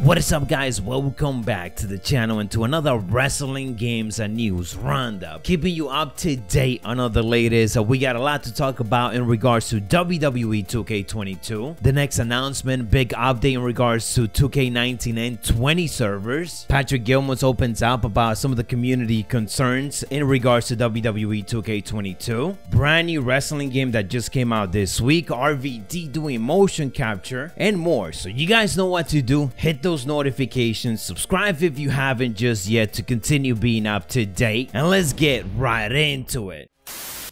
What is up, guys? Welcome back to the channel and to another wrestling games and news roundup, keeping you up to date on all the latest. We got a lot to talk about in regards to WWE 2K22, the next announcement, big update in regards to 2K19 and 20 servers. Patrick Gilmore opens up about some of the community concerns in regards to WWE 2K22, brand new wrestling game that just came out this week, RVD doing motion capture, and more. So you guys know what to do. Hit those notifications, subscribe if you haven't just yet to continue being up to date, and let's get right into it.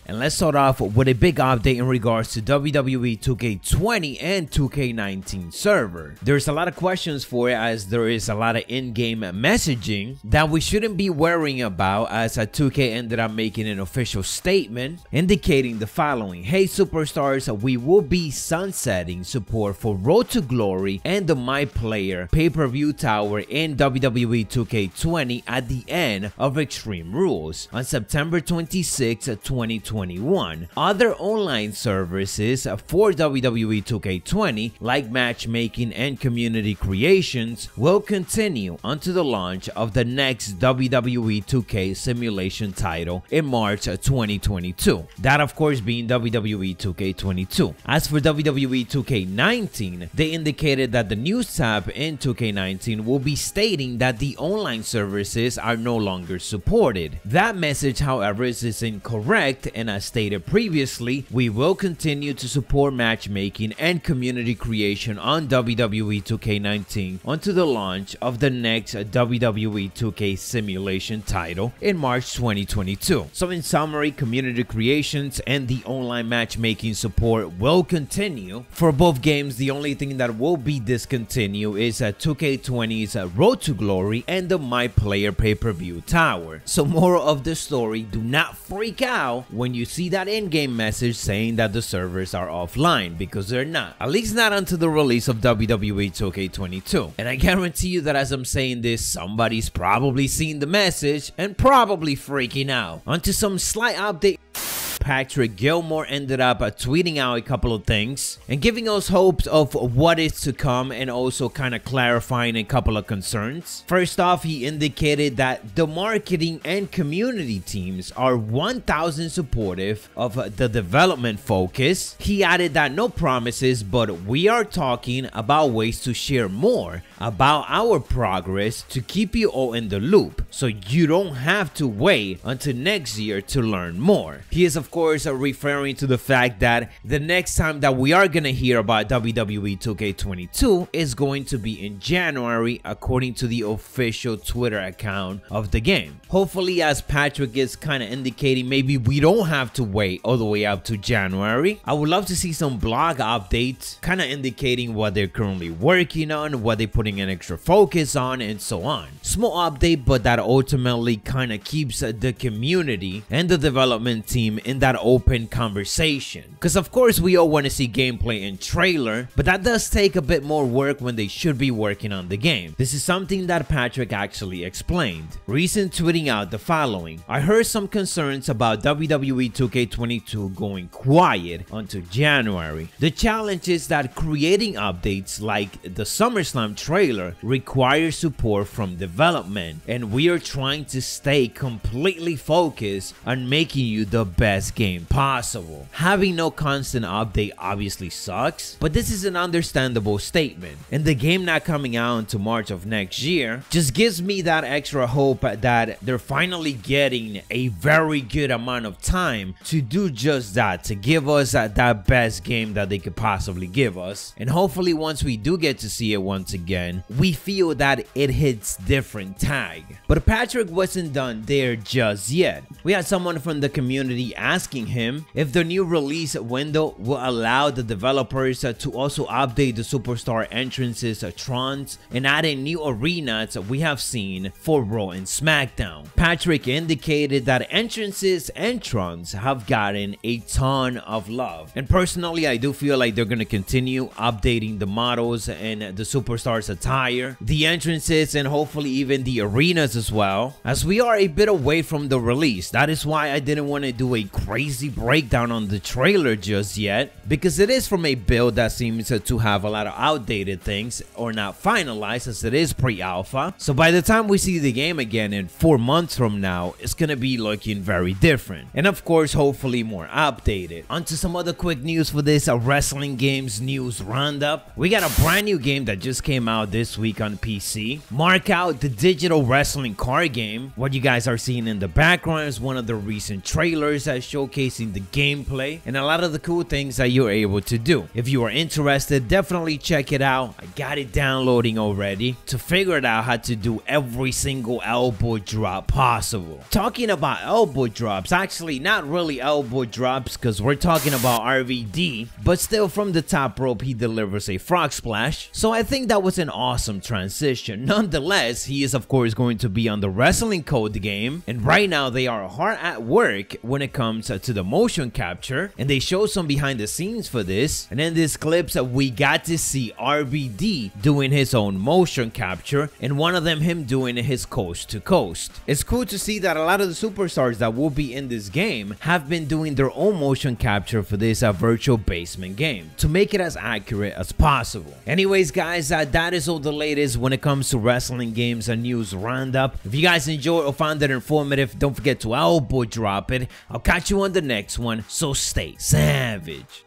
And let's start off with a big update in regards to WWE 2K20 and 2K19 server. There's a lot of questions for it, as there is a lot of in-game messaging that we shouldn't be worrying about, as 2K ended up making an official statement indicating the following: "Hey Superstars, we will be sunsetting support for Road to Glory and the My Player pay-per-view tower in WWE 2K20 at the end of Extreme Rules on September 26, 2021. Other online services for WWE 2K20, like matchmaking and community creations, will continue until the launch of the next WWE 2K simulation title in March 2022. That, of course, being WWE 2K22. As for WWE 2K19, they indicated that the news tab in 2K19 will be stating that the online services are no longer supported. That message, however, is incorrect, and as stated previously, we will continue to support matchmaking and community creation on WWE 2K19 until the launch of the next WWE 2K simulation title in March 2022. So in summary, community creations and the online matchmaking support will continue for both games. The only thing that will be discontinued is 2K20's Road to Glory and the My Player pay-per-view tower. So moral of the story, do not freak out when you see that in-game message saying that the servers are offline, because they're not, at least not until the release of WWE 2K22. And I guarantee you that as I'm saying this, somebody's probably seen the message and probably freaking out. Onto some slight update. Patrick Gilmore ended up tweeting out a couple of things and giving us hopes of what is to come, and also kind of clarifying a couple of concerns. First off, he indicated that the marketing and community teams are 1000 supportive of the development focus. He added that no promises, but we are talking about ways to share more about our progress to keep you all in the loop, so you don't have to wait until next year to learn more. He is of course referring to the fact that the next time that we are gonna hear about WWE 2K22 is going to be in January, according to the official Twitter account of the game. Hopefully, as Patrick is kind of indicating, maybe we don't have to wait all the way up to January. I would love to see some blog updates kind of indicating what they're currently working on, what they're putting an extra focus on, and so on. Small update, but that ultimately kind of keeps the community and the development team in that open conversation, because of course we all want to see gameplay and trailer, but that does take a bit more work when they should be working on the game. This is something that Patrick actually explained, recent tweeting out the following: "I heard some concerns about WWE 2K22 going quiet until January. The challenge is that creating updates like the SummerSlam trailer requires support from development, and we are trying to stay completely focused on making you the best game possible. Having no constant update obviously sucks, but this is an understandable statement, and the game not coming out until March of next year just gives me that extra hope that they're finally getting a very good amount of time to do just that, to give us that best game that they could possibly give us. And hopefully once we do get to see it once again, we feel that it hits different tag." But Patrick wasn't done there just yet. We had someone from the community asking him if the new release window will allow the developers to also update the superstar entrances, trons, and add in new arenas we have seen for Raw and SmackDown. Patrick indicated that entrances and trons have gotten a ton of love, and personally I do feel like they're going to continue updating the models and the superstars attire, the entrances, and hopefully even the arenas as well, as we are a bit away from the release. That is why I didn't want to do a crazy breakdown on the trailer just yet, because it is from a build that seems to have a lot of outdated things or not finalized, as it is pre-alpha. So by the time we see the game again in 4 months from now, it's gonna be looking very different, and of course hopefully more updated. Onto some other quick news for this wrestling games news roundup. We got a brand new game that just came out this week on PC. Mark out the digital wrestling card game. What you guys are seeing in the background is one of the recent trailers that's showcasing the gameplay and a lot of the cool things that you're able to do. If you are interested, definitely check it out. I got it downloading already to figure out how to do every single elbow drop possible. Talking about elbow drops, actually not really elbow drops because we're talking about RVD, but still from the top rope he delivers a frog splash. So I think that was an awesome transition. Nonetheless, he is of course going to be on the Wrestling Code game, and right now they are hard at work when it comes to the motion capture, and they show some behind the scenes for this. And in these clips we got to see RVD doing his own motion capture, and one of them him doing his coast to coast. It's cool to see that a lot of the superstars that will be in this game have been doing their own motion capture for this virtual basement game to make it as accurate as possible. Anyways guys, that is all the latest when it comes to wrestling games and news roundup. If you guys enjoyed or found it informative, don't forget to elbow drop it. I'll catch you on the next one, so stay savage.